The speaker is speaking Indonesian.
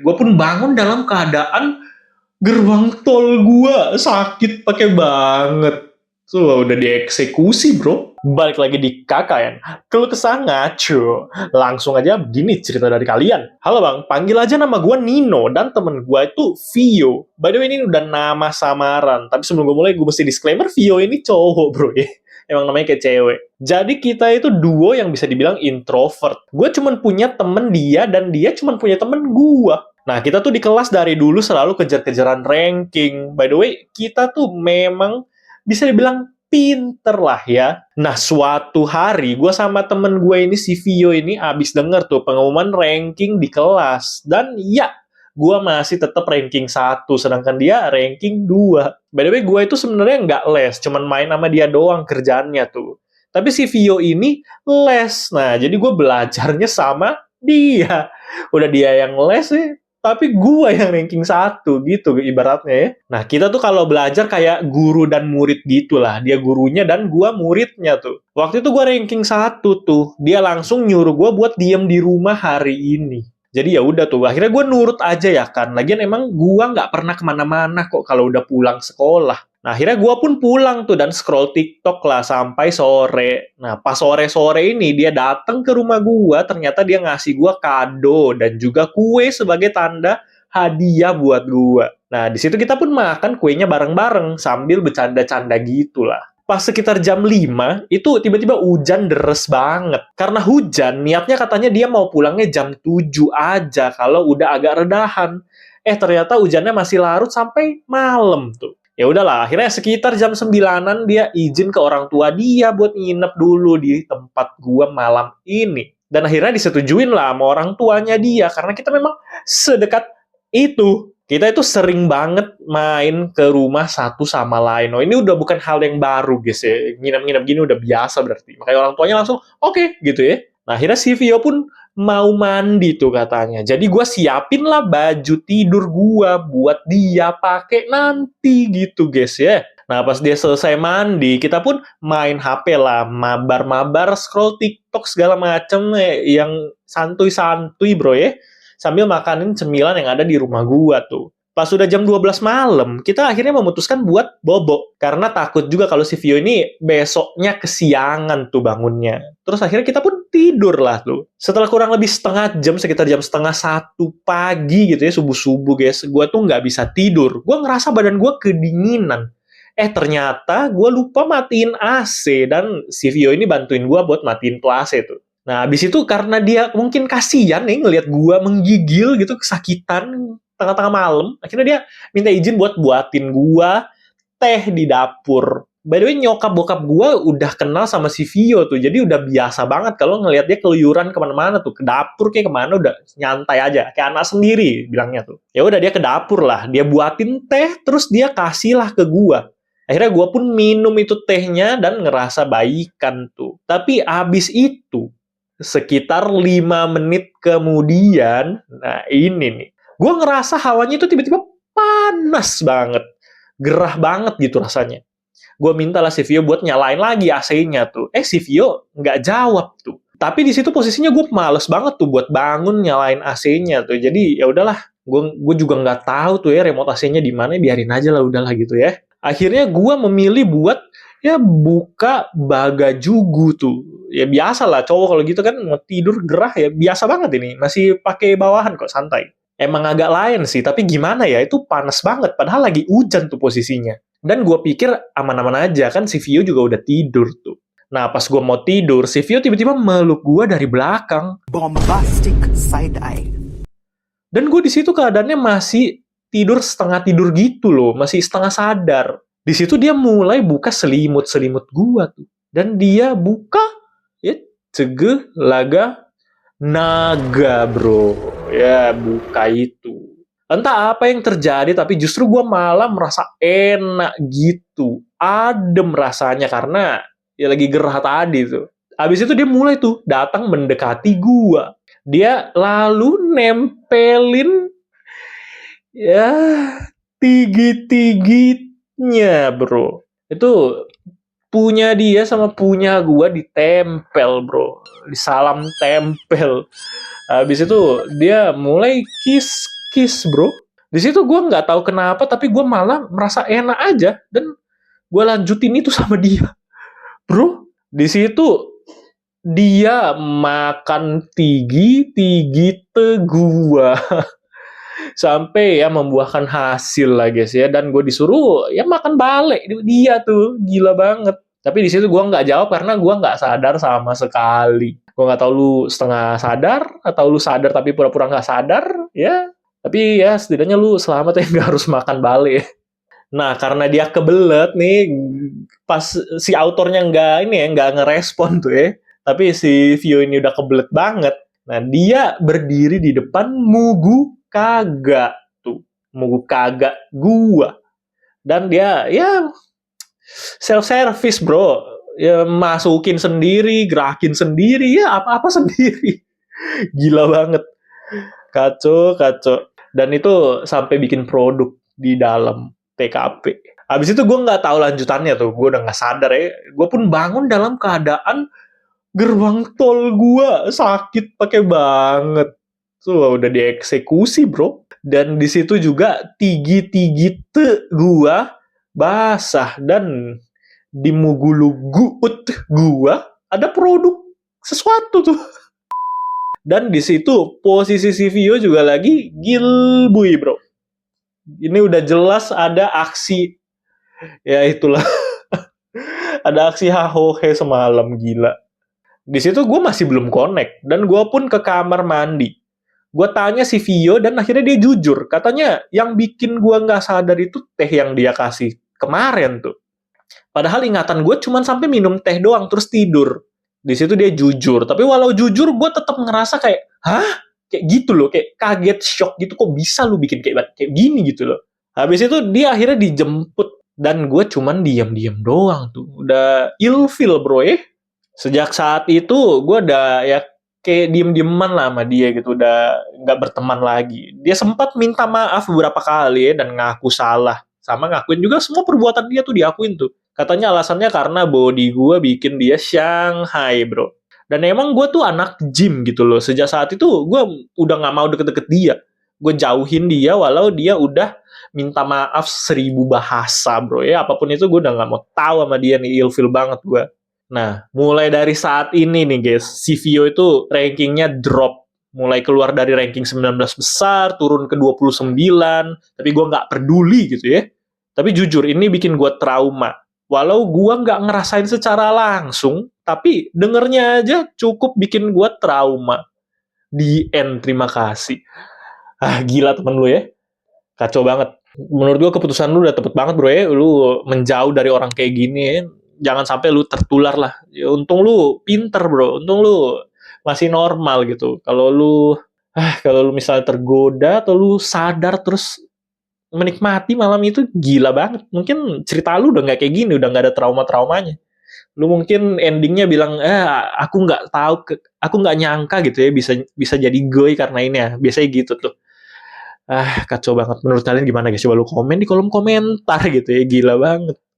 Gue pun bangun dalam keadaan gerbang tol gua sakit pakai banget. Tuh udah dieksekusi bro. Balik lagi di KKN. Keluh kesah ngaco. Langsung aja begini cerita dari kalian. Halo bang, panggil aja nama gua Nino dan temen gua itu Vio. By the way ini udah nama samaran. Tapi sebelum gue mulai gue mesti disclaimer Vio ini cowok bro ya. Emang namanya kayak cewek. Jadi kita itu duo yang bisa dibilang introvert. Gue cuman punya temen dia dan dia cuman punya temen gua. Nah, kita tuh di kelas dari dulu selalu kejar-kejaran ranking. By the way, kita tuh memang bisa dibilang pinter lah ya. Nah, suatu hari gue sama temen gue ini, si Vio ini, abis denger tuh pengumuman ranking di kelas. Dan ya, gue masih tetap ranking 1, sedangkan dia ranking 2. By the way, gue itu sebenarnya nggak les, cuman main sama dia doang kerjaannya tuh. Tapi si Vio ini les. Nah, jadi gue belajarnya sama dia. Udah dia yang les sih, tapi gua yang ranking 1 gitu ibaratnya ya. Nah, kita tuh kalau belajar kayak guru dan murid gitulah. Dia gurunya dan gua muridnya tuh. Waktu itu gua ranking 1 tuh. Dia langsung nyuruh gua buat diem di rumah hari ini. Jadi ya udah tuh, akhirnya gue nurut aja ya kan. Lagian emang gua nggak pernah kemana-mana kok kalau udah pulang sekolah. Nah, akhirnya gue pun pulang tuh dan scroll TikTok lah sampai sore. Nah, pas sore-sore ini dia datang ke rumah gue, ternyata dia ngasih gue kado dan juga kue sebagai tanda hadiah buat gue. Nah, di situ kita pun makan kuenya bareng-bareng sambil bercanda-canda gitulah. Pas sekitar jam 5, itu tiba-tiba hujan deres banget. Karena hujan, niatnya katanya dia mau pulangnya jam 7 aja kalau udah agak redahan. Ternyata hujannya masih larut sampai malam tuh. Ya udahlah, akhirnya sekitar jam 9-an dia izin ke orang tua dia buat nginep dulu di tempat gua malam ini. Dan akhirnya disetujuin lah sama orang tuanya dia, karena kita memang sedekat itu. Kita itu sering banget main ke rumah satu sama lain. Oh, ini udah bukan hal yang baru, guys ya. Nginep-nginep gini udah biasa berarti. Makanya orang tuanya langsung, oke, gitu ya. Nah, akhirnya si Vio pun mau mandi tuh katanya. Jadi gue siapin lah baju tidur gue buat dia pakai nanti gitu guys ya. Nah pas dia selesai mandi, kita pun main HP lah, mabar-mabar, scroll TikTok segala macem yang santuy-santuy bro ya. Sambil makanin cemilan yang ada di rumah gue tuh. Pas sudah jam 12 malam, kita akhirnya memutuskan buat bobo. Karena takut juga kalau si Vio ini besoknya kesiangan tuh bangunnya. Terus akhirnya kita pun tidur lah tuh. Setelah kurang lebih setengah jam, sekitar jam setengah 1 pagi gitu ya, subuh-subuh guys, gue tuh nggak bisa tidur. Gue ngerasa badan gue kedinginan. Ternyata gue lupa matiin AC, dan si Vio ini bantuin gue buat matiin tuh AC tuh. Nah, abis itu karena dia mungkin kasihan nih ngelihat gue menggigil gitu, kesakitan, tengah-tengah malam, akhirnya dia minta izin buat buatin gua teh di dapur. By the way, nyokap bokap gua udah kenal sama si Vio tuh, jadi udah biasa banget kalau ngelihat dia keluyuran kemana-mana tuh, ke dapur kayak kemana udah nyantai aja, kayak anak sendiri bilangnya tuh. Ya udah dia ke dapur lah, dia buatin teh, terus dia kasih lah ke gua. Akhirnya gua pun minum itu tehnya dan ngerasa baikan tuh. Tapi abis itu, sekitar 5 menit kemudian, nah ini nih, gue ngerasa hawanya itu tiba-tiba panas banget. Gerah banget gitu rasanya. Gue minta lah si Vio buat nyalain lagi AC-nya tuh. Si Vio nggak jawab tuh. Tapi di situ posisinya gue males banget tuh buat bangun nyalain AC-nya tuh. Jadi ya udahlah, gue juga nggak tahu tuh ya remote AC-nya di mana, biarin aja lah udahlah gitu ya. Akhirnya gue memilih buat ya buka bagajugu tuh. Ya biasa lah cowok kalau gitu kan mau tidur gerah ya biasa banget ini. Masih pakai bawahan kok santai. Emang agak lain sih, tapi gimana ya, itu panas banget, padahal lagi hujan tuh posisinya. Dan gue pikir aman-aman aja, kan si Vio juga udah tidur tuh. Nah, pas gue mau tidur, si Vio tiba-tiba meluk gue dari belakang. Bombastic side eye. Dan gue di situ keadaannya masih tidur setengah tidur gitu loh, masih setengah sadar. Di situ dia mulai buka selimut-selimut gue tuh. Dan dia buka, ya, cegeh, laga, naga bro, ya buka itu. Entah apa yang terjadi, tapi justru gue malah merasa enak gitu. Adem rasanya karena ya lagi gerah tadi tuh. Habis itu dia mulai tuh datang mendekati gue. Dia lalu nempelin ya tinggi-tingginya bro. Itu punya dia sama punya gua ditempel bro, disalam tempel. Habis itu dia mulai kiss kiss, bro. Di situ gue nggak tahu kenapa, tapi gue malah merasa enak aja dan gue lanjutin itu sama dia, bro. Di situ dia makan tigi tigi te gua sampai ya membuahkan hasil lah guys ya, dan gue disuruh ya makan balik dia tuh gila banget. Tapi di situ gue nggak jawab karena gue nggak sadar sama sekali. Gue nggak tahu lu setengah sadar atau lu sadar tapi pura-pura nggak sadar ya. Tapi ya setidaknya lu selamat ya, nggak harus makan balik. Nah, karena dia kebelet nih, pas si autornya nggak ini ya, nggak ngerespon tuh ya. Tapi si Vio ini udah kebelet banget. Nah, dia berdiri di depan Mugu kagak tuh. Mugu kagak gua. Dan dia ya self service, bro. Ya masukin sendiri, gerakin sendiri, ya apa-apa sendiri. Gila banget. Kacau, kacau. Dan itu sampai bikin produk di dalam TKP. Habis itu gue nggak tahu lanjutannya tuh, gue udah nggak sadar ya. Gue pun bangun dalam keadaan gerbang tol gue sakit pakai banget. Tuh udah dieksekusi, bro. Dan di situ juga tigi-tigi te gue basah, dan di muguluguut gue ada produk sesuatu tuh. Dan di situ posisi si Vio juga lagi gilbui, bro. Ini udah jelas ada aksi, ya itulah. Ada aksi hahohe semalam, gila. Di situ gue masih belum connect, dan gue pun ke kamar mandi. Gue tanya si Vio, dan akhirnya dia jujur. Katanya yang bikin gue nggak sadar itu teh yang dia kasih kemarin tuh. Padahal ingatan gue cuma sampai minum teh doang, terus tidur. Di situ dia jujur. Tapi walau jujur, gue tetap ngerasa kayak, hah? Kayak gitu loh, kayak kaget, shock gitu. Kok bisa lu bikin kayak gini gitu loh. Habis itu dia akhirnya dijemput. Dan gue cuman diam-diam doang tuh. Udah ilfil, bro ya. Sejak saat itu, gue udah ya kayak diem-dieman lah sama dia gitu. Udah nggak berteman lagi. Dia sempat minta maaf beberapa kali ya, dan ngaku salah. Sama ngakuin juga semua perbuatan dia tuh diakuin tuh. Katanya alasannya karena body gue bikin dia Shanghai, bro. Dan emang gue tuh anak gym gitu loh. Sejak saat itu gue udah gak mau deket-deket dia. Gue jauhin dia walau dia udah minta maaf 1000 bahasa, bro. Ya apapun itu gue udah gak mau tahu sama dia nih. Ilfil banget gue. Nah, mulai dari saat ini nih guys, si Vio itu rankingnya drop. Mulai keluar dari ranking 19 besar, turun ke 29. Tapi gue gak peduli gitu ya. Tapi jujur, ini bikin gue trauma. Walau gue nggak ngerasain secara langsung, tapi dengernya aja cukup bikin gue trauma. The end, terima kasih. Ah, gila temen lu ya. Kacau banget. Menurut gue keputusan lu udah tepat banget, bro ya. Lu menjauh dari orang kayak gini ya. Jangan sampai lu tertular lah. Ya, untung lu pinter, bro. Untung lu masih normal gitu. Kalau lu misalnya tergoda atau lu sadar terus menikmati malam itu, gila banget. Mungkin cerita lu udah nggak kayak gini, udah nggak ada trauma-traumanya. Lu mungkin endingnya bilang, aku nggak nyangka gitu ya bisa bisa jadi gue karena ini ya. Biasanya gitu tuh. Kacau banget. Menurut kalian gimana guys? Coba lu komen di kolom komentar gitu ya. Gila banget.